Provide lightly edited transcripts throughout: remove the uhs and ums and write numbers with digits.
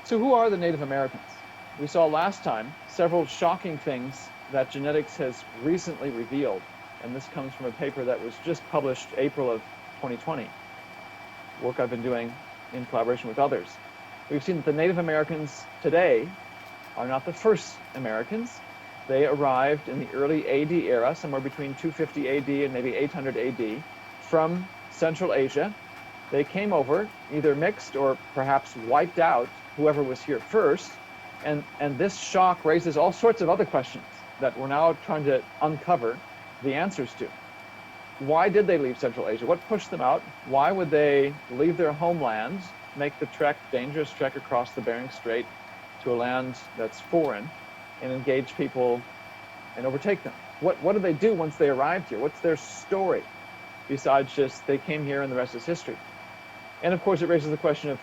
So who are the Native Americans? We saw last time several shocking things that genetics has recently revealed, and this comes from a paper that was just published April of 2020, work I've been doing in collaboration with others. We've seen that the Native Americans today are not the first Americans. They arrived in the early AD era, somewhere between 250 AD and maybe 800 AD, from Central Asia. They came over, either mixed or perhaps wiped out whoever was here first. And this shock raises all sorts of other questions that we're now trying to uncover the answers to. Why did they leave Central Asia? What pushed them out? Why would they leave their homeland, make the dangerous trek across the Bering Strait to a land that's foreign, and engage people and overtake them? What did they do once they arrived here? What's their story besides just they came here and the rest is history? And of course, it raises the question of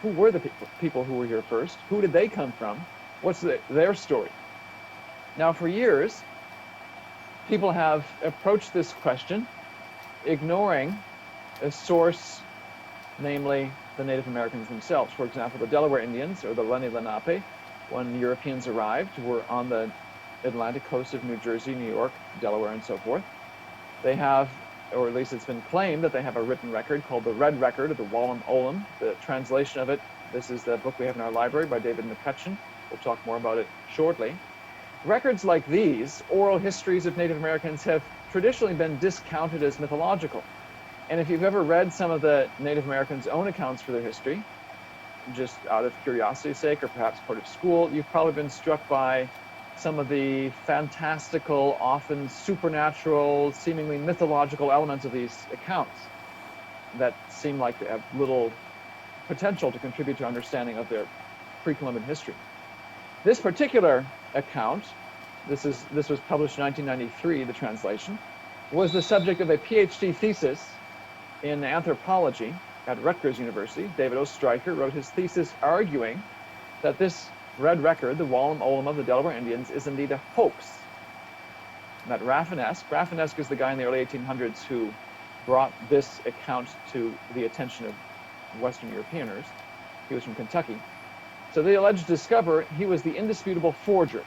who were the people who were here first? Who did they come from? What's their story? Now, for years, people have approached this question ignoring a source, namely the Native Americans themselves. For example, the Delaware Indians, or the Lenni Lenape, when Europeans arrived, were on the Atlantic coast of New Jersey, New York, Delaware, and so forth. They have, or at least it's been claimed, that they have a written record called the Red Record, or the Wallam Olam. The translation of it, this is the book we have in our library by David McCutcheon. We'll talk more about it shortly. Records like these, oral histories of Native Americans, have traditionally been discounted as mythological. And if you've ever read some of the Native Americans' own accounts for their history, just out of curiosity's sake, or perhaps part of school, you've probably been struck by some of the fantastical, often supernatural, seemingly mythological elements of these accounts that seem like they have little potential to contribute to understanding of their pre-Columbian history. This particular account, this was published in 1993, the translation, was the subject of a PhD thesis in anthropology at Rutgers University. David O. Stryker wrote his thesis arguing that this Red Record, the Wallam Olam of the Delaware Indians, is indeed a hoax. And that Rafinesque is the guy in the early 1800s who brought this account to the attention of Western Europeaners. He was from Kentucky. So they alleged to discover he was the indisputable forger.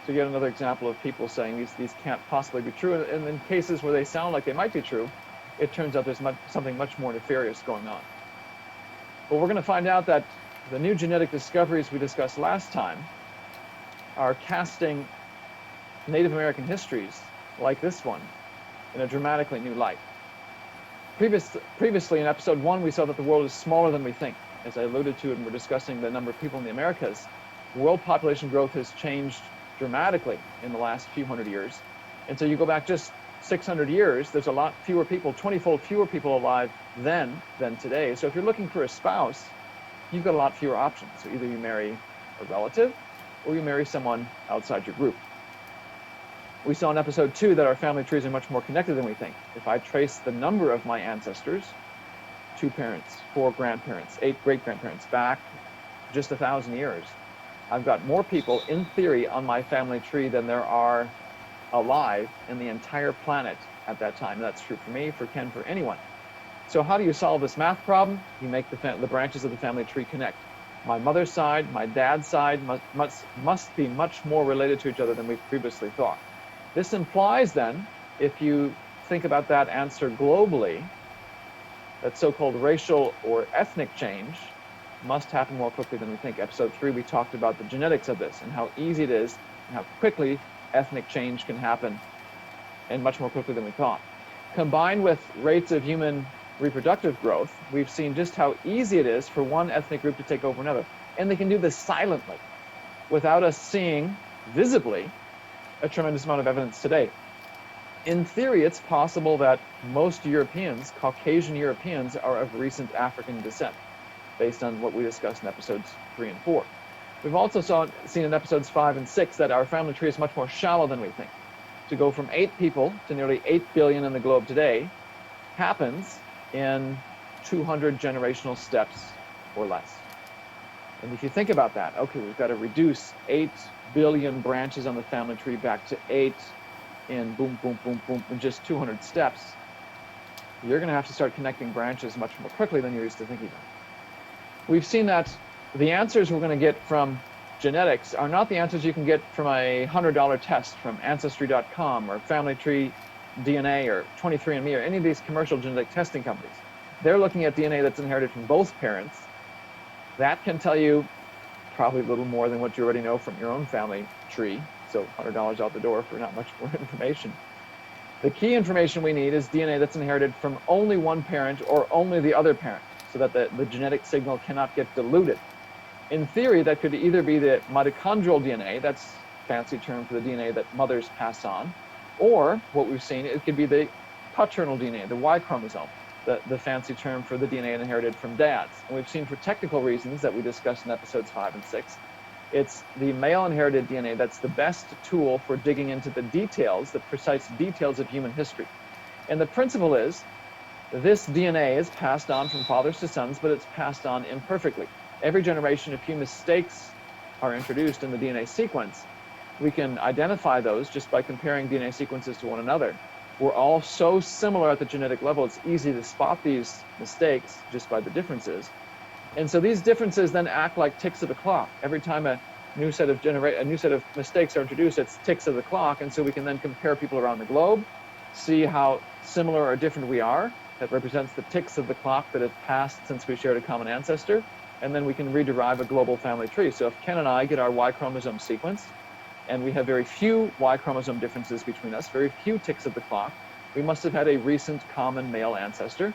So yet another example of people saying these can't possibly be true. And in cases where they sound like they might be true, it turns out there's something much more nefarious going on. But we're going to find out that the new genetic discoveries we discussed last time are casting Native American histories like this one in a dramatically new light. Previously in episode 1, we saw that the world is smaller than we think. As I alluded to, and we're discussing the number of people in the Americas, world population growth has changed dramatically in the last few hundred years. And so you go back just 600 years, there's a lot fewer people, 20-fold fewer people alive then than today. So if you're looking for a spouse, you've got a lot fewer options. So either you marry a relative or you marry someone outside your group. We saw in episode 2 that our family trees are much more connected than we think. If I trace the number of my ancestors, 2 parents, 4 grandparents, 8 great-grandparents, back just 1,000 years, I've got more people, in theory, on my family tree than there are alive in the entire planet at that time. That's true for me, for Ken, for anyone. So how do you solve this math problem? You make the branches of the family tree connect. My mother's side, my dad's side must be much more related to each other than we previously thought. This implies then, if you think about that answer globally, that so-called racial or ethnic change must happen more quickly than we think. Episode 3, we talked about the genetics of this and how easy it is and how quickly ethnic change can happen, and much more quickly than we thought. Combined with rates of human reproductive growth, we've seen just how easy it is for one ethnic group to take over another. And they can do this silently, without us seeing visibly a tremendous amount of evidence today. In theory, it's possible that most Europeans, Caucasian Europeans, are of recent African descent, based on what we discussed in episodes 3 and 4. We've also seen in episodes 5 and 6 that our family tree is much more shallow than we think. To go from 8 people to nearly 8 billion in the globe today happens in 200 generational steps or less. And if you think about that, okay, we've got to reduce 8 billion branches on the family tree back to 8 in boom, boom, boom, boom, in just 200 steps. You're going to have to start connecting branches much more quickly than you're used to thinking about. We've seen that the answers we're going to get from genetics are not the answers you can get from a $100 test from Ancestry.com or Family Tree DNA or 23andMe or any of these commercial genetic testing companies. They're looking at DNA that's inherited from both parents. That can tell you probably a little more than what you already know from your own family tree. So $100 out the door for not much more information. The key information we need is DNA that's inherited from only one parent or only the other parent, so that the genetic signal cannot get diluted. In theory, that could either be the mitochondrial DNA, that's a fancy term for the DNA that mothers pass on, or what we've seen, it could be the paternal DNA, the Y chromosome, the fancy term for the DNA inherited from dads. And we've seen for technical reasons that we discussed in episodes 5 and 6, it's the male inherited DNA that's the best tool for digging into the details, the precise details of human history. And the principle is, this DNA is passed on from fathers to sons, but it's passed on imperfectly. Every generation, a few mistakes are introduced in the DNA sequence. We can identify those just by comparing DNA sequences to one another. We're all so similar at the genetic level, it's easy to spot these mistakes just by the differences. And so these differences then act like ticks of the clock. Every time a new set of mistakes are introduced, it's ticks of the clock. And so we can then compare people around the globe, see how similar or different we are. That represents the ticks of the clock that have passed since we shared a common ancestor. And then we can rederive a global family tree. So if Ken and I get our Y chromosome sequenced, and we have very few Y chromosome differences between us, very few ticks of the clock, we must have had a recent common male ancestor.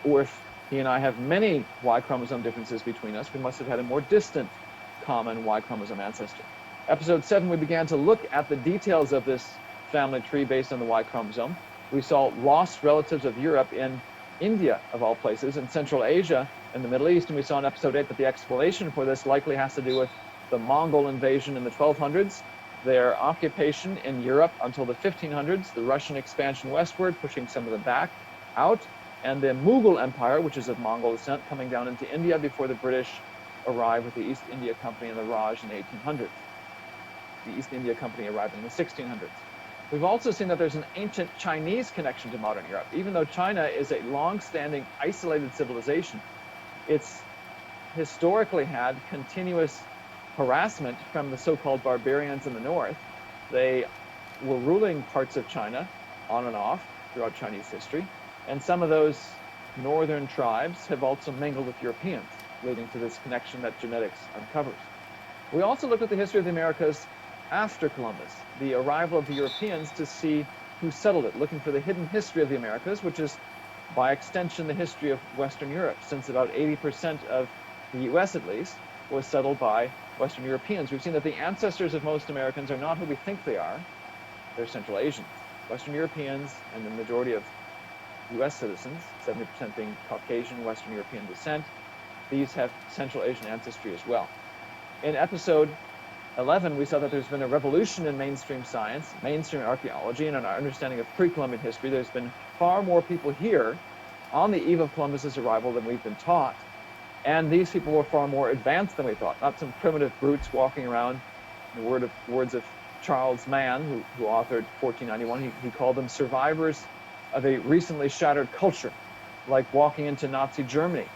Or if he and I have many Y chromosome differences between us, we must have had a more distant common Y chromosome ancestor. Episode 7, we began to look at the details of this family tree based on the Y chromosome. We saw lost relatives of Europe in India, of all places, in Central Asia and the Middle East. And we saw in episode 8 that the explanation for this likely has to do with the Mongol invasion in the 1200s, their occupation in Europe until the 1500s, the Russian expansion westward, pushing some of them back out, and the Mughal Empire, which is of Mongol descent, coming down into India before the British arrived with the East India Company and the Raj in the 1800s. The East India Company arrived in the 1600s. We've also seen that there's an ancient Chinese connection to modern Europe. Even though China is a long-standing, isolated civilization, it's historically had continuous harassment from the so-called barbarians in the north. They were ruling parts of China on and off throughout Chinese history. And some of those northern tribes have also mingled with Europeans, leading to this connection that genetics uncovers. We also looked at the history of the Americas after Columbus, the arrival of the Europeans, to see who settled it, looking for the hidden history of the Americas, which is, by extension, the history of Western Europe, since about 80% of the US, at least, was settled by Western Europeans. We've seen that the ancestors of most Americans are not who we think they are. They're Central Asians. Western Europeans and the majority of US citizens, 70% being Caucasian, Western European descent, these have Central Asian ancestry as well. In episode 11, we saw that there's been a revolution in mainstream science, mainstream archaeology, and in our understanding of pre-Columbian history. There's been far more people here on the eve of Columbus's arrival than we've been taught. And these people were far more advanced than we thought, not some primitive brutes walking around. In the words of Charles Mann, who authored 1491, he called them survivors of a recently shattered culture, like walking into Nazi Germany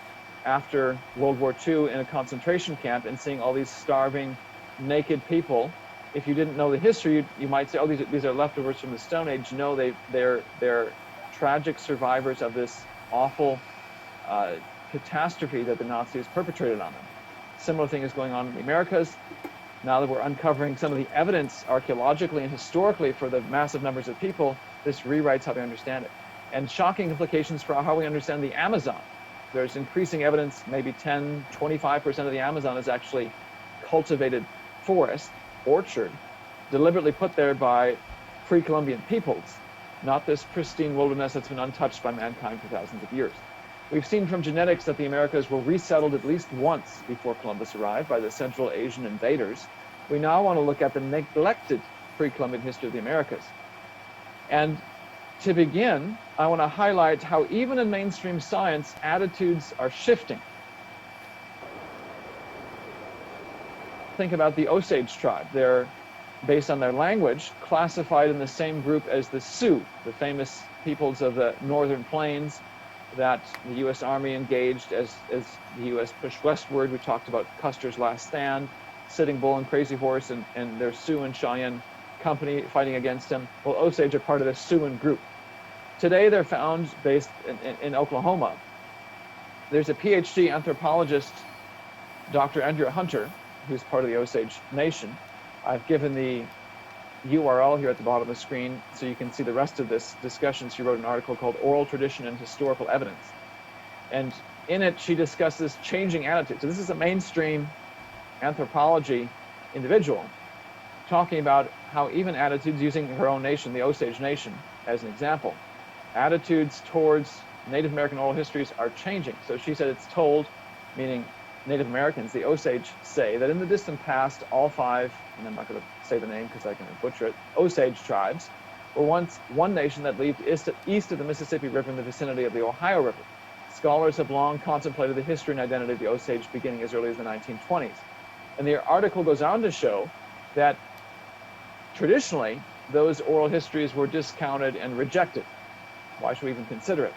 after World War II in a concentration camp and seeing all these starving, naked people. If you didn't know the history, you might say, oh, these are leftovers from the Stone Age. No, they're tragic survivors of this awful catastrophe that the Nazis perpetrated on them. Similar thing is going on in the Americas. Now that we're uncovering some of the evidence archaeologically and historically for the massive numbers of people, this rewrites how we understand it. And shocking implications for how we understand the Amazon. There's increasing evidence, maybe 10, 25% of the Amazon is actually cultivated forest, orchard, deliberately put there by pre-Columbian peoples, not this pristine wilderness that's been untouched by mankind for thousands of years. We've seen from genetics that the Americas were resettled at least once before Columbus arrived by the Central Asian invaders. We now want to look at the neglected pre-Columbian history of the Americas. And to begin, I want to highlight how even in mainstream science, attitudes are shifting. Think about the Osage tribe. They're, based on their language, classified in the same group as the Sioux, the famous peoples of the northern plains that the U.S. Army engaged as the U.S. pushed westward. We talked about Custer's Last Stand, Sitting Bull and Crazy Horse, and their Sioux and Cheyenne company fighting against him. Well, Osage are part of the Siouan group. Today, they're found based in Oklahoma. There's a PhD anthropologist, Dr. Andrea Hunter, who's part of the Osage Nation. I've given the URL here at the bottom of the screen so you can see the rest of this discussion. She wrote an article called Oral Tradition and Historical Evidence. And in it, she discusses changing attitudes. So this is a mainstream anthropology individual talking about how even attitudes, using her own nation, the Osage Nation, as an example, attitudes towards Native American oral histories are changing. So she said it's told, meaning Native Americans, the Osage, say that in the distant past, all 5, and I'm not going to say the name because I can butcher it, Osage tribes were once one nation that lived east of the Mississippi River in the vicinity of the Ohio River. Scholars have long contemplated the history and identity of the Osage beginning as early as the 1920s. And the article goes on to show that traditionally, those oral histories were discounted and rejected. Why should we even consider it?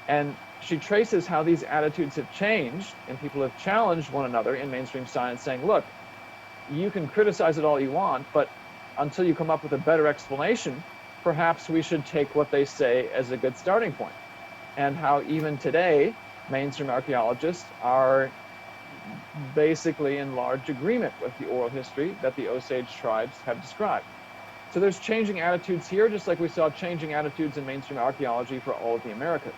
And she traces how these attitudes have changed, and people have challenged one another in mainstream science, saying, look, you can criticize it all you want, but until you come up with a better explanation, perhaps we should take what they say as a good starting point. And how even today, mainstream archaeologists are basically in large agreement with the oral history that the Osage tribes have described. So there's changing attitudes here, just like we saw changing attitudes in mainstream archaeology for all of the Americas.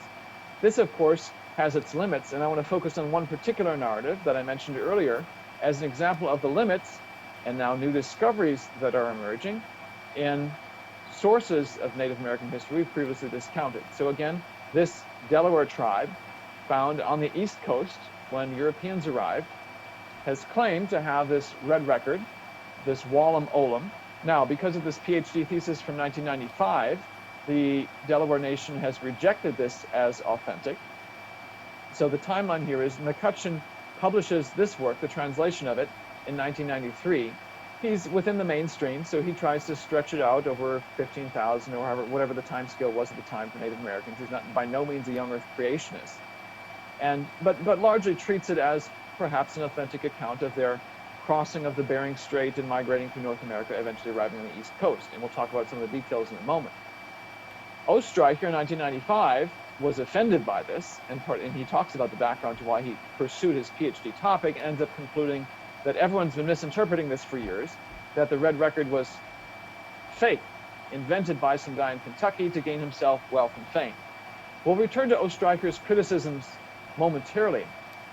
This, of course, has its limits, and I want to focus on one particular narrative that I mentioned earlier as an example of the limits and now new discoveries that are emerging in sources of Native American history we've previously discounted. So again, this Delaware tribe, found on the East Coast when Europeans arrived, has claimed to have this red record, this Wallam Olam. Now, because of this PhD thesis from 1995, the Delaware Nation has rejected this as authentic. So the timeline here is McCutcheon publishes this work, the translation of it, in 1993. He's within the mainstream, so he tries to stretch it out over 15,000 or whatever the time scale was at the time for Native Americans. He's not by no means a young Earth creationist, but largely treats it as perhaps an authentic account of their crossing of the Bering Strait and migrating through North America, eventually arriving on the East Coast. And we'll talk about some of the details in a moment. Oestreicher in 1995 was offended by this, and he talks about the background to why he pursued his PhD topic, and ends up concluding that everyone's been misinterpreting this for years, that the red record was fake, invented by some guy in Kentucky to gain himself wealth and fame. We'll return to Oestreicher's criticisms momentarily.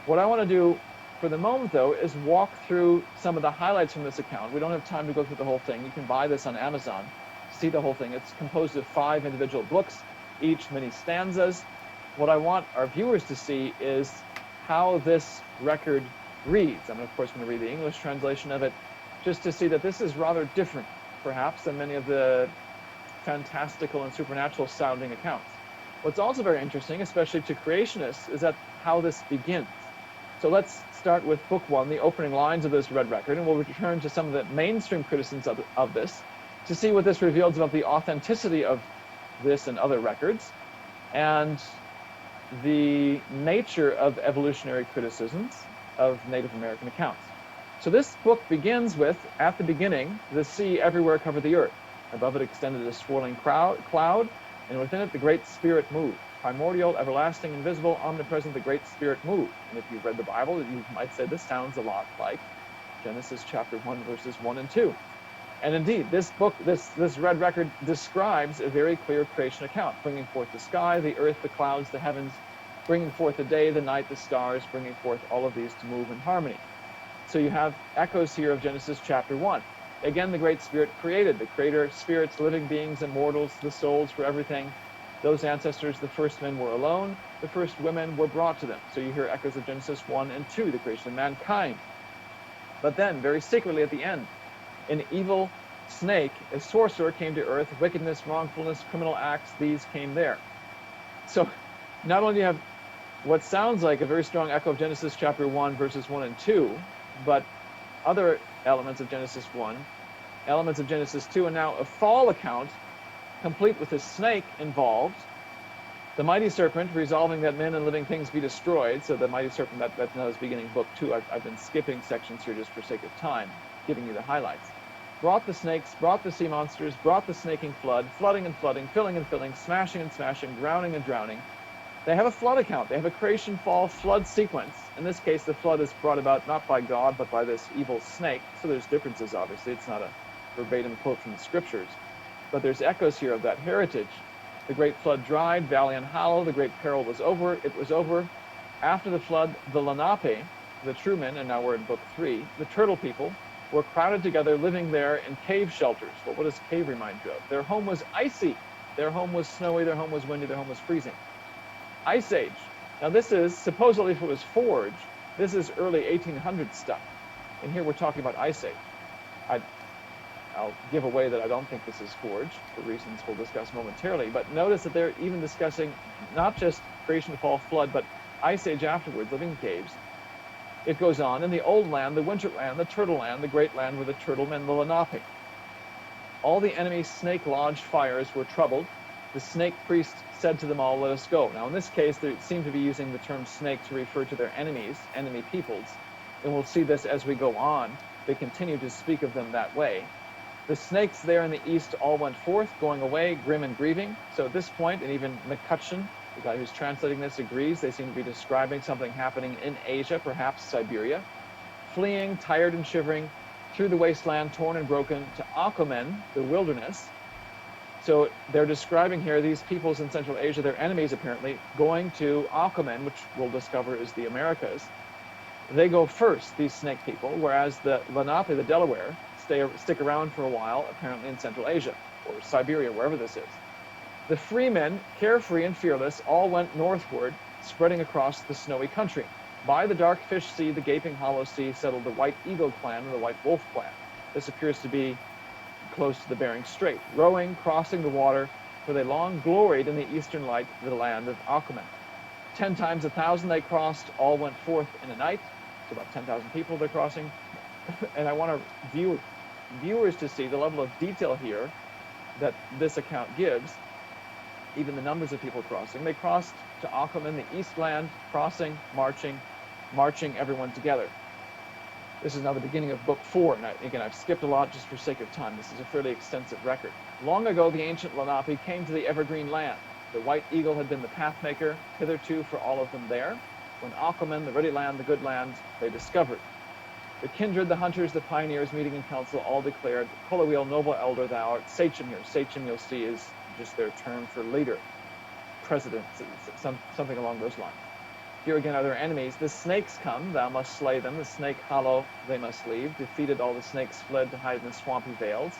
What I want to do for the moment, though, is walk through some of the highlights from this account. We don't have time to go through the whole thing. You can buy this on Amazon, see the whole thing. It's composed of 5 individual books, each many stanzas. What I want our viewers to see is how this record reads. I'm, of course, going to read the English translation of it, just to see that this is rather different, perhaps, than many of the fantastical and supernatural sounding accounts. What's also very interesting, especially to creationists, is that how this begins. So let's start with Book 1, the opening lines of this red record, and we'll return to some of the mainstream criticisms of this to see what this reveals about the authenticity of this and other records, and the nature of evolutionary criticisms of Native American accounts. So this book begins with, at the beginning, the sea everywhere covered the earth. Above it extended a swirling cloud, and within it the Great Spirit moved. Primordial, everlasting, invisible, omnipresent, the Great Spirit moved. And if you've read the Bible, you might say this sounds a lot like Genesis chapter 1, verses 1 and 2. And indeed, this book, this red record describes a very clear creation account, bringing forth the sky, the earth, the clouds, the heavens, bringing forth the day, the night, the stars, bringing forth all of these to move in harmony. So you have echoes here of Genesis chapter 1. Again, the Great Spirit created, the creator, spirits, living beings, immortals, the souls for everything. Those ancestors, the first men were alone, the first women were brought to them. So you hear echoes of Genesis 1 and 2, the creation of mankind. But then, very secretly at the end, an evil snake, a sorcerer, came to earth. Wickedness, wrongfulness, criminal acts, these came there. So not only do you have what sounds like a very strong echo of Genesis chapter 1, verses 1 and 2, but other elements of Genesis 1, elements of Genesis 2, and now a fall account, complete with a snake involved, The mighty serpent, resolving that men and living things be destroyed. So the mighty serpent, that now is beginning book 2. I've been skipping sections here just for sake of time, giving you the highlights. Brought the snakes, brought the sea monsters, brought the snaking flood, flooding and flooding, filling and filling, smashing and smashing, drowning and drowning. They have a flood account. They have a creation, fall, flood sequence. In this case, the flood is brought about not by God, but by this evil snake. So there's differences, obviously. It's not a verbatim quote from the scriptures. But there's echoes here of that heritage. The great flood dried, valley and hollow, the great peril was over, it was over. After the flood, the Lenape, the true men, and now we're in book 3, the turtle people, were crowded together, living there in cave shelters. Well, what does cave remind you of? Their home was icy, their home was snowy, their home was windy, their home was freezing. Ice Age. Now this is, supposedly if it was forged, this is early 1800s stuff. And here we're talking about Ice Age. I'll give away that I don't think this is forged for reasons we'll discuss momentarily, but notice that they're even discussing not just creation, fall, flood, but Ice Age afterwards, living in caves. It goes on, in the old land, the winter land, the turtle land, the great land were the turtle men, the Lenape. All the enemy's snake lodge fires were troubled. The snake priest said to them all, let us go. Now in this case, they seem to be using the term snake to refer to their enemies, enemy peoples. And we'll see this as we go on. They continue to speak of them that way. The snakes there in the east all went forth, going away, grim and grieving. So at this point, and even McCutcheon, the guy who's translating this, agrees, they seem to be describing something happening in Asia, perhaps Siberia. Fleeing, tired and shivering, through the wasteland, torn and broken, to Akomen, the wilderness. So they're describing here these peoples in Central Asia, their enemies apparently, going to Akomen, which we'll discover is the Americas. They go first, these snake people, whereas the Lenape, the Delaware, stick around for a while, apparently in Central Asia, or Siberia, wherever this is. The freemen, carefree and fearless, all went northward, spreading across the snowy country. By the dark fish sea, the gaping hollow sea, settled the White Eagle clan and the White Wolf clan. This appears to be close to the Bering Strait, rowing, crossing the water, for they long gloried in the eastern light of the land of Akomen. 10 times 1,000 they crossed, all went forth in a night. So about 10,000 people they're crossing. And I want viewers to see the level of detail here that this account gives, even the numbers of people crossing. They crossed to Akomen, the east land, crossing, marching everyone together. This is now the beginning of book 4, and again, I've skipped a lot just for sake of time. This is a fairly extensive record. Long ago, the ancient Lenape came to the evergreen land. The White Eagle had been the pathmaker hitherto for all of them there. When Akomen, the ready land, the good land, they discovered. The kindred, the hunters, the pioneers, meeting in council, all declared, Kolaweel, noble elder, thou art sachem here. Sachem, you'll see, is just their term for leader, president, something along those lines. Here again are their enemies. The snakes come, thou must slay them. The snake hollow they must leave. Defeated, all the snakes fled to hide in the swampy vales.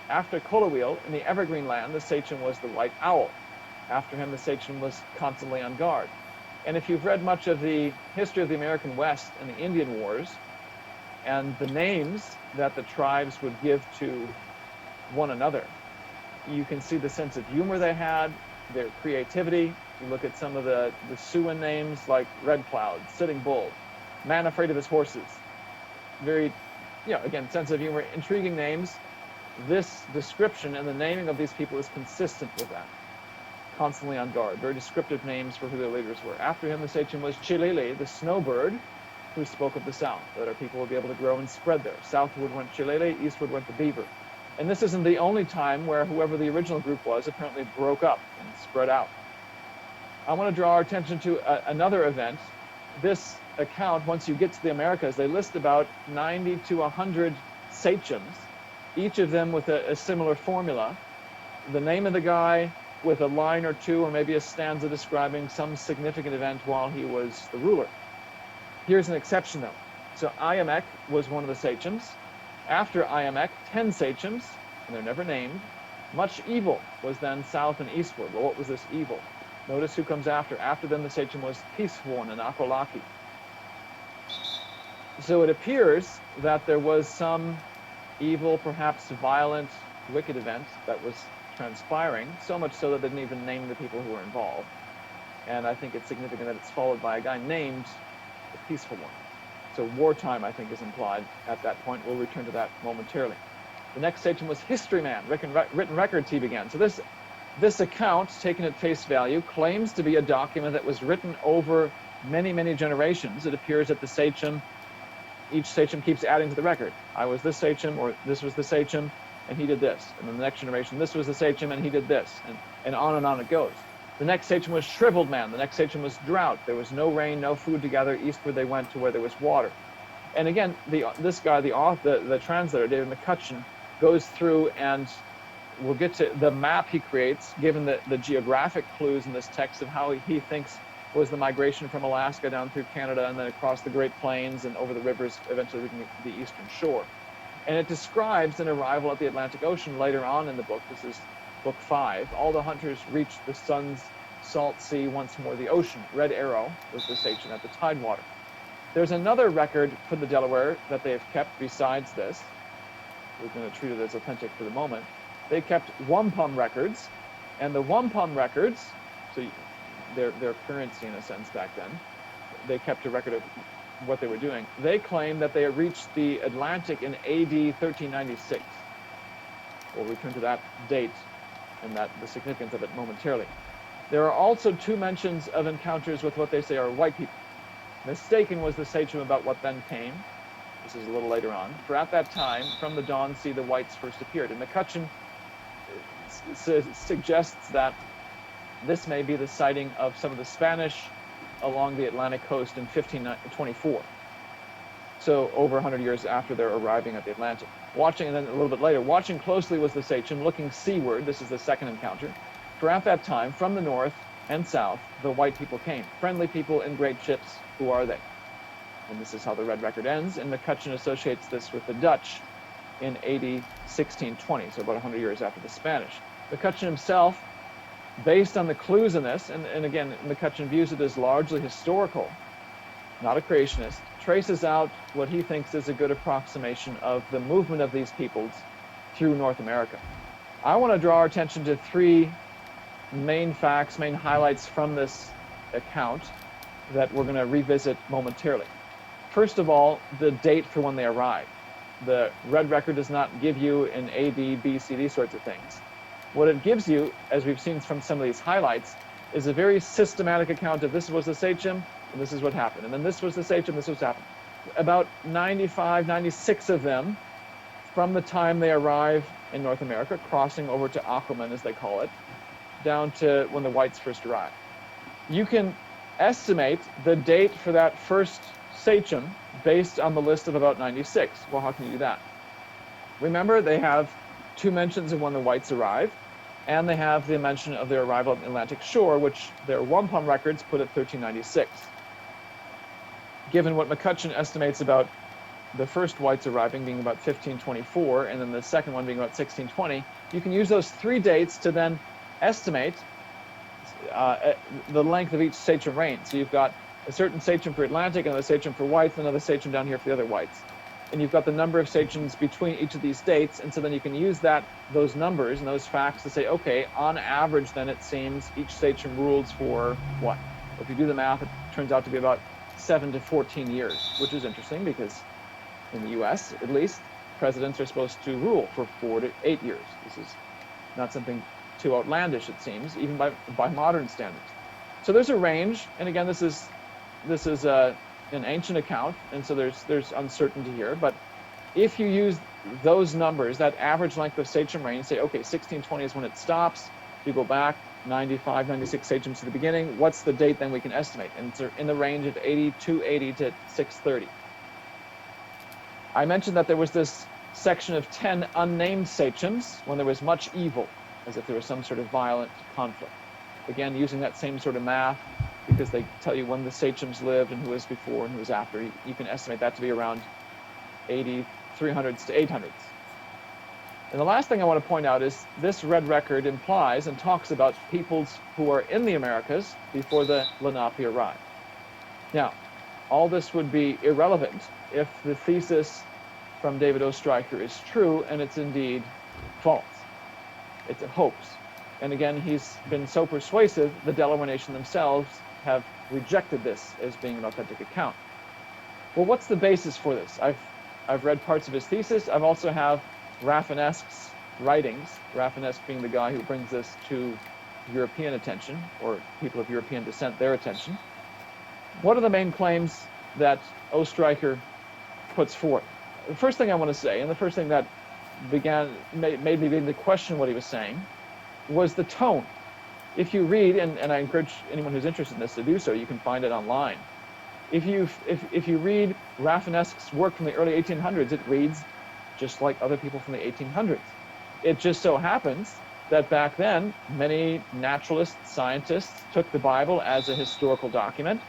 After Kolaweel, in the evergreen land, the sachem was the white owl. After him, the sachem was constantly on guard. And if you've read much of the history of the American West and the Indian Wars, and the names that the tribes would give to one another, you can see the sense of humor they had, their creativity. You look at some of the Siouan names like Red Cloud, Sitting Bull, Man Afraid of His Horses. Very, again, sense of humor, intriguing names. This description and the naming of these people is consistent with that. Constantly on guard, very descriptive names for who their leaders were. After him, the sachem was Chilele, the snowbird, who spoke of the south, that our people would be able to grow and spread there. Southward went Chilele, eastward went the beaver. And this isn't the only time where whoever the original group was apparently broke up and spread out. I want to draw our attention to another event. This account, once you get to the Americas, they list about 90 to 100 sachems, each of them with a similar formula. The name of the guy with a line or two, or maybe a stanza describing some significant event while he was the ruler. Here's an exception, though. So Iamek was one of the sachems. After Iamek, 10 sachems, and they're never named. Much evil was then south and eastward. Well, what was this evil? Notice who comes after. After them, the sachem was Peaceworn and Akolaki. So it appears that there was some evil, perhaps violent, wicked event that was transpiring, so much so that they didn't even name the people who were involved. And I think it's significant that it's followed by a guy named the Peaceful One. So wartime, I think, is implied at that point. We'll return to that momentarily. The next sachem was History Man, written records he began. So this This account, taken at face value, claims to be a document that was written over many, many generations. It appears that the sachem, each sachem keeps adding to the record. I was this sachem, or this was the sachem, and he did this. And then the next generation, this was the sachem, and he did this. And on it goes. The next sachem was shriveled man. The next sachem was drought. There was no rain, no food to gather. Eastward they went to where there was water. And again, this guy, the translator, David McCutcheon, goes through, and we'll get to the map he creates, given the geographic clues in this text of how he thinks was the migration from Alaska down through Canada and then across the Great Plains and over the rivers, eventually reaching the eastern shore. And it describes an arrival at the Atlantic Ocean later on in the book. This is book 5. All the hunters reached the sun's salt sea, once more the ocean. Red Arrow was the sachem at the tidewater. There's another record for the Delaware that they have kept besides this. We're going to treat it as authentic for the moment. They kept wampum records, and the wampum records, so their currency in a sense back then, they kept a record of what they were doing. They claim that they reached the Atlantic in AD 1396. We'll return to that date and the significance of it momentarily. There are also 2 mentions of encounters with what they say are white people. Mistaken was the sachem about what then came. This is a little later on. For at that time, from the dawn sea, the whites first appeared. And McCutcheon suggests that this may be the sighting of some of the Spanish along the Atlantic coast in 1524. So over 100 years after their arriving at the Atlantic. Watching, and then a little bit later, watching closely was the sachem, looking seaward. This is the second encounter. For at that time, from the north and south, the white people came. Friendly people in great ships. Who are they? And this is how the red record ends. And McCutcheon associates this with the Dutch in AD 1620, so about 100 years after the Spanish. McCutcheon himself, based on the clues in this, and again, McCutcheon views it as largely historical, not a creationist, traces out what he thinks is a good approximation of the movement of these peoples through North America. I want to draw our attention to 3 main facts, main highlights from this account that we're going to revisit momentarily. First of all, the date for when they arrived. The red record does not give you an AD, BC, these sorts of things. What it gives you, as we've seen from some of these highlights, is a very systematic account of this was the sachem, and this is what happened. And then this was the sachem, this was what happened. About 95, 96 of them, from the time they arrive in North America, crossing over to Aquaman, as they call it, down to when the whites first arrived. You can estimate the date for that first sachem based on the list of about 96. Well, how can you do that? Remember, they have 2 mentions of when the whites arrived, and they have the mention of their arrival at the Atlantic shore, which their wampum records put at 1396. Given what McCutcheon estimates about the first whites arriving being about 1524, and then the second one being about 1620, you can use those 3 dates to then estimate the length of each sachem reign. So you've got a certain sachem for Atlantic, another sachem for whites, another sachem down here for the other whites. And you've got the number of sachems between each of these dates, and so then you can use those numbers and those facts to say, okay, on average, then it seems each sachem rules for what? If you do the math, it turns out to be about 7 to 14 years, which is interesting because in the US, at least, presidents are supposed to rule for 4 to 8 years. This is not something too outlandish, it seems, even by modern standards. So there's a range, and again, this is an ancient account, and so there's uncertainty here. But if you use those numbers, that average length of sachem reign, say, okay, 1620 is when it stops. If you go back 95, 96 sachems to the beginning, what's the date then we can estimate? And it's in the range of 280 to 630. I mentioned that there was this section of 10 unnamed sachems when there was much evil, as if there was some sort of violent conflict. Again, using that same sort of math, because they tell you when the sachems lived and who was before and who was after. You can estimate that to be around 80, 300s to 800s. And the last thing I want to point out is this red record implies and talks about peoples who are in the Americas before the Lenape arrived. Now, all this would be irrelevant if the thesis from David Oestreicher is true, and it's indeed false. It's a hoax. And again, he's been so persuasive, the Delaware Nation themselves have rejected this as being an authentic account. Well, what's the basis for this? I've read parts of his thesis. I've also have Rafinesque's writings, Rafinesque being the guy who brings this to European attention, or people of European descent, their attention. What are the main claims that Oestreicher puts forth? The first thing I want to say, and the first thing that made me begin to question what he was saying, was the tone. If you read, and I encourage anyone who's interested in this to do so, you can find it online. If you read Rafinesque's work from the early 1800s, it reads just like other people from the 1800s. It just so happens that back then, many naturalists, scientists took the Bible as a historical document.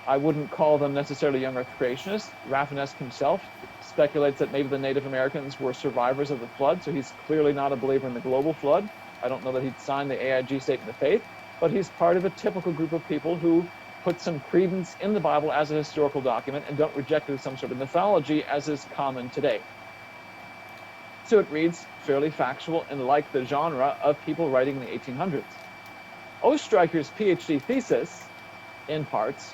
I wouldn't call them necessarily young earth creationists. Rafinesque himself speculates that maybe the Native Americans were survivors of the flood, so he's clearly not a believer in the global flood. I don't know that he'd signed the AIG Statement of Faith, but he's part of a typical group of people who put some credence in the Bible as a historical document and don't reject it as some sort of mythology, as is common today. So it reads fairly factual and like the genre of people writing in the 1800s. Oestreicher's PhD thesis, in parts,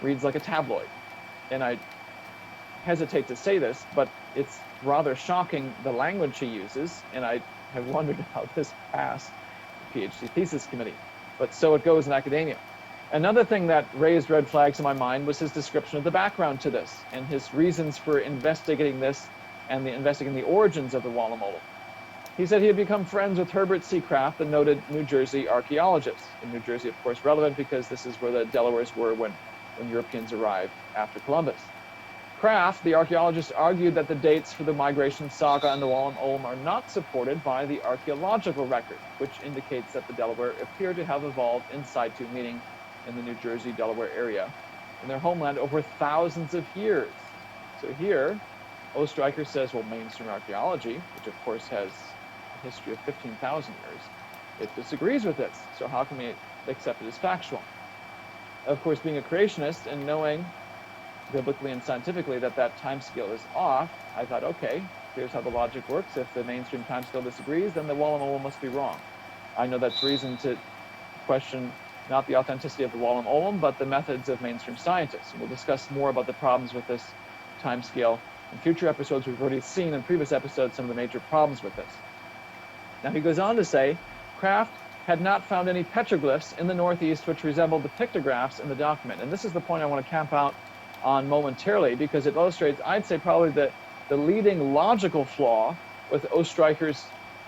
reads like a tabloid. And I hesitate to say this, but it's rather shocking the language he uses, and I have wondered how this passed the PhD thesis committee. But so it goes in academia. Another thing that raised red flags in my mind was his description of the background to this and his reasons for investigating this and investigating the origins of the Wallam Olam. He said he had become friends with Herbert C. Craft, the noted New Jersey archaeologist. In New Jersey, of course, relevant because this is where the Delawares were when Europeans arrived after Columbus. Craft, the archaeologist, argued that the dates for the migration saga and the Wallam Olam are not supported by the archaeological record, which indicates that the Delaware appear to have evolved in situ, meaning in the New Jersey, Delaware area, in their homeland over thousands of years. So here, Oestreicher says, well, mainstream archaeology, which of course has a history of 15,000 years, it disagrees with this. So how can we accept it as factual? Of course, being a creationist and knowing biblically and scientifically that that time scale is off, I thought, okay, here's how the logic works. If the mainstream time scale disagrees, then the Wallam Olam must be wrong. I know that's reason to question not the authenticity of the Wallam Olam, but the methods of mainstream scientists. And we'll discuss more about the problems with this time scale in future episodes. We've already seen in previous episodes some of the major problems with this. Now he goes on to say, Craft had not found any petroglyphs in the Northeast which resembled the pictographs in the document. And this is the point I want to camp out on momentarily, because it illustrates, I'd say, probably the leading logical flaw with Oestreicher's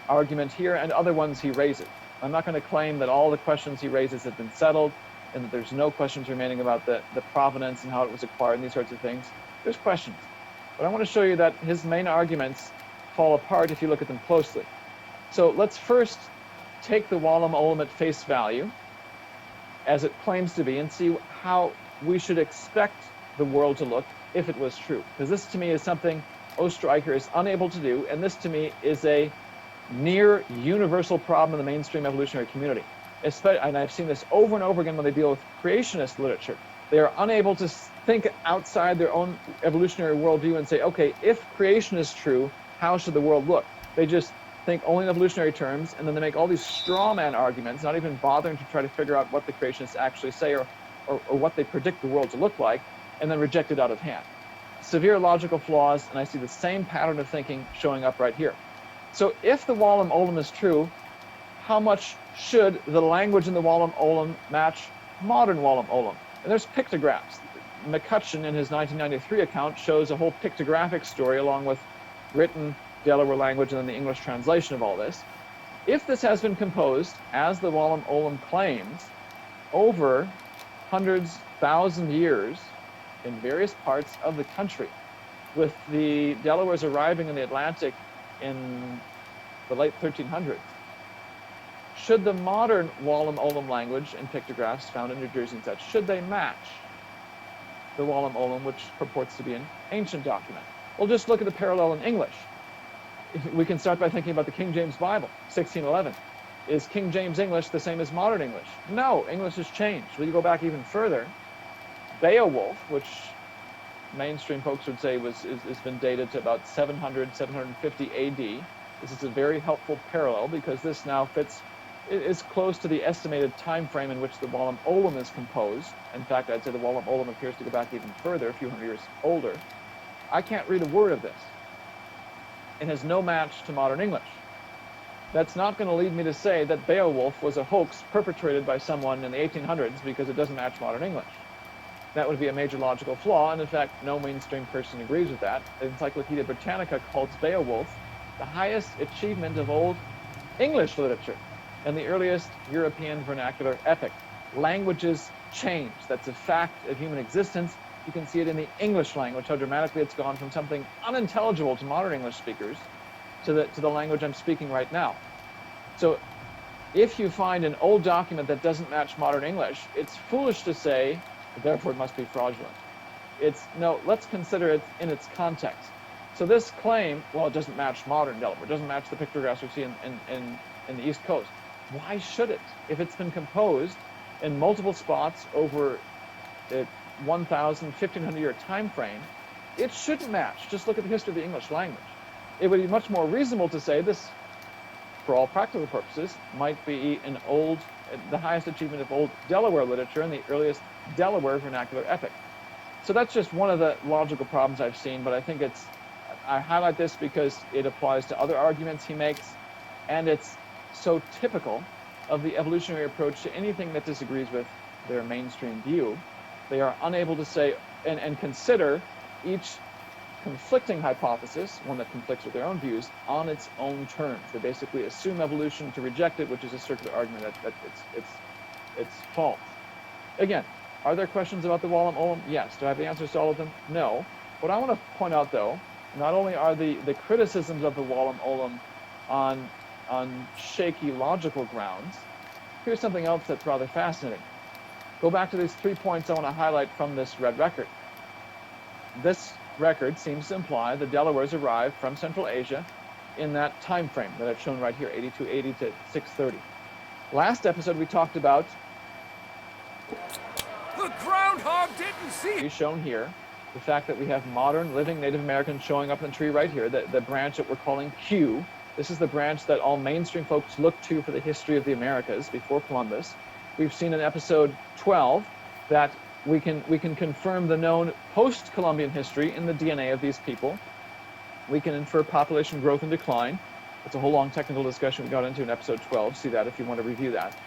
argument here and other ones he raises. I'm not going to claim that all the questions he raises have been settled and that there's no questions remaining about the provenance and how it was acquired and these sorts of things. There's questions. But I want to show you that his main arguments fall apart if you look at them closely. So let's first take the Wallam Olam at face value, as it claims to be, and see how we should expect the world to look if it was true. Because this to me is something Oestreicher is unable to do, and this to me is a near universal problem in the mainstream evolutionary community. And I've seen this over and over again when they deal with creationist literature. They are unable to think outside their own evolutionary worldview and say, okay, if creation is true, how should the world look? They just think only in evolutionary terms, and then they make all these straw man arguments, not even bothering to try to figure out what the creationists actually say or what they predict the world to look like, and then reject it out of hand. Severe logical flaws, and I see the same pattern of thinking showing up right here. So if the Wallam Olam is true, how much should the language in the Wallam Olam match modern Wallam Olam? And there's pictographs. McCutcheon, in his 1993 account, shows a whole pictographic story along with written Delaware language and then the English translation of all this. If this has been composed, as the Wallam Olam claims, over hundreds, thousand years in various parts of the country, with the Delawares arriving in the Atlantic in the late 1300s, should the modern Wallam Olam language and pictographs found in New Jersey and such, should they match the Wallam Olam, which purports to be an ancient document? Well, just look at the parallel in English. We can start by thinking about the King James Bible, 1611. Is King James English the same as modern English? No, English has changed. Well, you go back even further, Beowulf, which mainstream folks would say has been dated to about 700, 750 AD. This is a very helpful parallel because this now fits, is close to the estimated time frame in which the Wallam Olam is composed. In fact, I'd say the Wallam Olam appears to go back even further, a few hundred years older. I can't read a word of this. It has no match to modern English. That's not going to lead me to say that Beowulf was a hoax perpetrated by someone in the 1800s because it doesn't match modern English. That would be a major logical flaw, and in fact, no mainstream person agrees with that. The Encyclopedia Britannica calls Beowulf the highest achievement of Old English literature and the earliest European vernacular epic. Languages change. That's a fact of human existence. You can see it in the English language, how dramatically it's gone from something unintelligible to modern English speakers to the language I'm speaking right now. So if you find an old document that doesn't match modern English, it's foolish to say, therefore it must be fraudulent. No, let's consider it in its context. So this claim, well, it doesn't match modern Delaware, it doesn't match the pictographs we see in the East Coast. Why should it? If it's been composed in multiple spots over a 1,000, 1,500 year time frame, it shouldn't match. Just look at the history of the English language. It would be much more reasonable to say this, for all practical purposes, might be the highest achievement of Old Delaware literature and the earliest Delaware vernacular epic. So that's just one of the logical problems I've seen, but I think I highlight this because it applies to other arguments he makes, and it's so typical of the evolutionary approach to anything that disagrees with their mainstream view. They are unable to say and consider each conflicting hypothesis, one that conflicts with their own views, on its own terms. They basically assume evolution to reject it, which is a circular argument that it's false. Again, are there questions about the Walam Olam? Yes. Do I have the answers to all of them? No. What I want to point out, though, not only are the criticisms of the Walam Olam on shaky logical grounds, here's something else that's rather fascinating. Go back to these 3 points I want to highlight from this red record. This record seems to imply the Delawares arrived from Central Asia in that time frame that I've shown right here, 8280 to 630. Last episode we talked about the groundhog didn't see it. Shown here, the fact that we have modern living Native Americans showing up in the tree right here, the branch that we're calling Q. This is the branch that all mainstream folks look to for the history of the Americas before Columbus. We've seen in episode 12 that we can confirm the known post-Columbian history in the DNA of these people. We can infer population growth and decline. It's a whole long technical discussion we got into in episode 12. See that if you want to review that.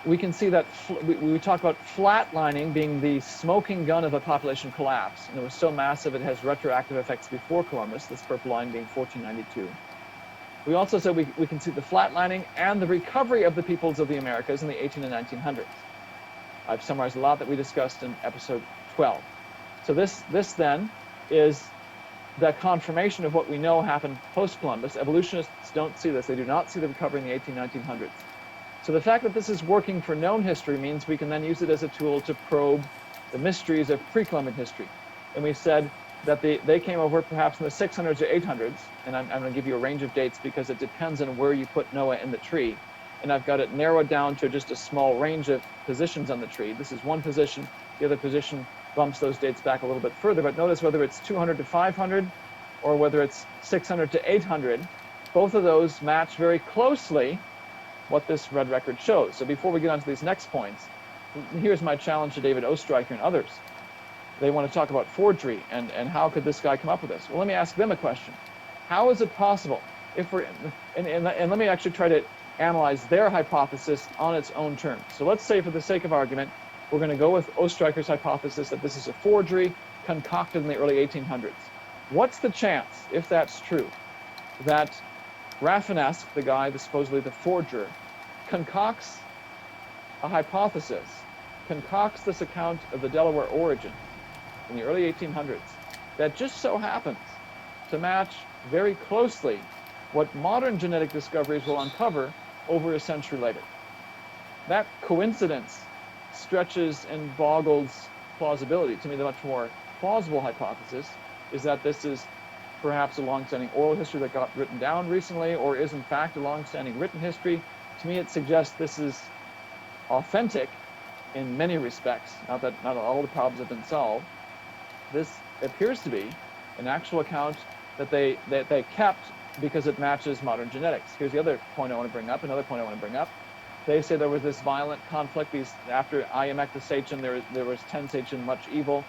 We can see that we talk about flatlining being the smoking gun of a population collapse. And it was so massive it has retroactive effects before Columbus, this purple line being 1492. We also said we can see the flatlining and the recovery of the peoples of the Americas in the 18 and 1900s. I've summarized a lot that we discussed in episode 12. So this then is the confirmation of what we know happened post-Columbus. Evolutionists don't see this. They do not see the recovery in the 1900s. So the fact that this is working for known history means we can then use it as a tool to probe the mysteries of pre-Columbian history. And we said that they came over perhaps in the 600s or 800s, and I'm going to give you a range of dates because it depends on where you put Noah in the tree. And I've got it narrowed down to just a small range of positions on the tree. This is one position. The other position bumps those dates back a little bit further. But notice whether it's 200 to 500 or whether it's 600 to 800, both of those match very closely what this red record shows. So before we get on to these next points, here's my challenge to David Oestreicher and others. They want to talk about forgery and how could this guy come up with this? Well, let me ask them a question. How is it possible if we're, and let me actually try to analyze their hypothesis on its own terms. So let's say for the sake of argument, we're going to go with Oestreicher's hypothesis that this is a forgery concocted in the early 1800s. What's the chance, if that's true, that Rafinesque, the guy, supposedly the forger, concocts a hypothesis, concocts this account of the Delaware origin in the early 1800s that just so happens to match very closely what modern genetic discoveries will uncover over a century later? That coincidence stretches and boggles plausibility. To me, the much more plausible hypothesis is that this is perhaps a long-standing oral history that got written down recently, or is in fact a long-standing written history. To me, it suggests this is authentic in many respects. Not that not all the problems have been solved. This appears to be an actual account that they kept because it matches modern genetics. Here's the other point I want to bring up, another point I want to bring up. They say there was this violent conflict. After Iamecta Sachem, there was 10 Sachem, much evil.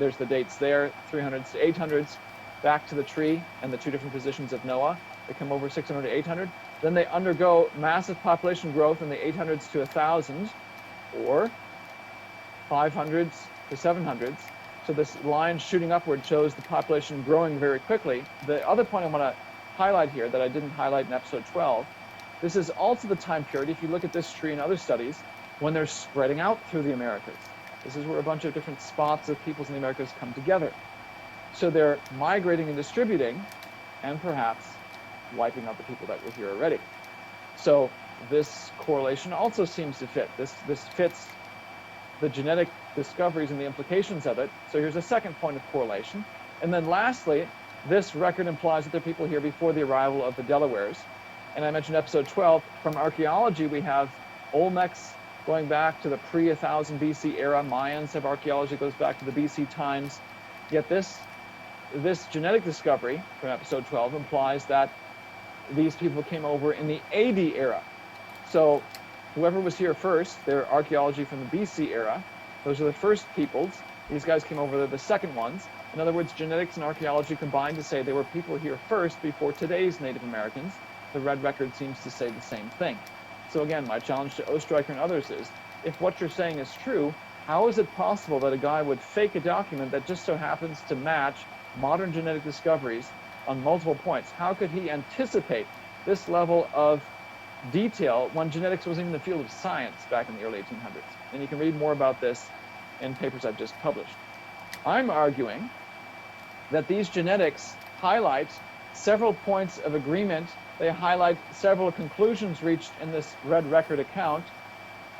There's the dates there, 300s to 800s, back to the tree and the two different positions of Noah. They come over 600 to 800. Then they undergo massive population growth in the 800s to 1000s, or 500s to 700s. So this line shooting upward shows the population growing very quickly. The other point I want to highlight here that I didn't highlight in episode 12, this is also the time period, if you look at this tree and other studies, when they're spreading out through the Americas. This is where a bunch of different spots of peoples in the Americas come together. So they're migrating and distributing, and perhaps wiping out the people that were here already. So this correlation also seems to fit. This fits the genetic discoveries and the implications of it. So here's a second point of correlation. And then lastly, this record implies that there are people here before the arrival of the Delawares. And I mentioned episode 12. From archaeology, we have Olmecs going back to the pre-1000 BC era. Mayans have archaeology that goes back to the BC times. Yet this genetic discovery from episode 12 implies that these people came over in the AD era. So whoever was here first, their archaeology from the BC era, those are the first peoples. These guys came over, they're the second ones. In other words, genetics and archaeology combined to say there were people here first before today's Native Americans. The red record seems to say the same thing. So again, my challenge to Oestreicher and others is, if what you're saying is true, how is it possible that a guy would fake a document that just so happens to match modern genetic discoveries on multiple points? How could he anticipate this level of detail when genetics wasn't even the field of science back in the early 1800s? And you can read more about this in papers I've just published. I'm arguing that these genetics highlight several points of agreement. They highlight several conclusions reached in this red record account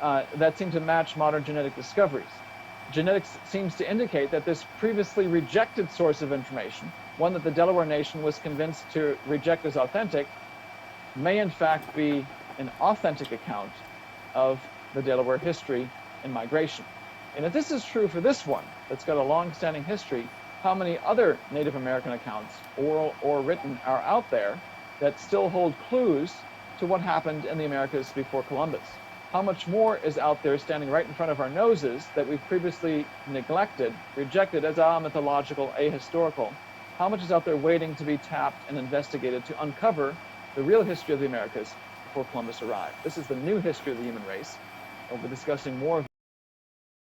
that seem to match modern genetic discoveries. Genetics seems to indicate that this previously rejected source of information, one that the Delaware Nation was convinced to reject as authentic, may in fact be an authentic account of the Delaware history and migration. And if this is true for this one, that's got a long-standing history, how many other Native American accounts, oral or written, are out there that still hold clues to what happened in the Americas before Columbus? How much more is out there standing right in front of our noses that we've previously neglected, rejected as mythological, ahistorical? How much is out there waiting to be tapped and investigated to uncover the real history of the Americas before Columbus arrived? This is the new history of the human race, and we'll be discussing more of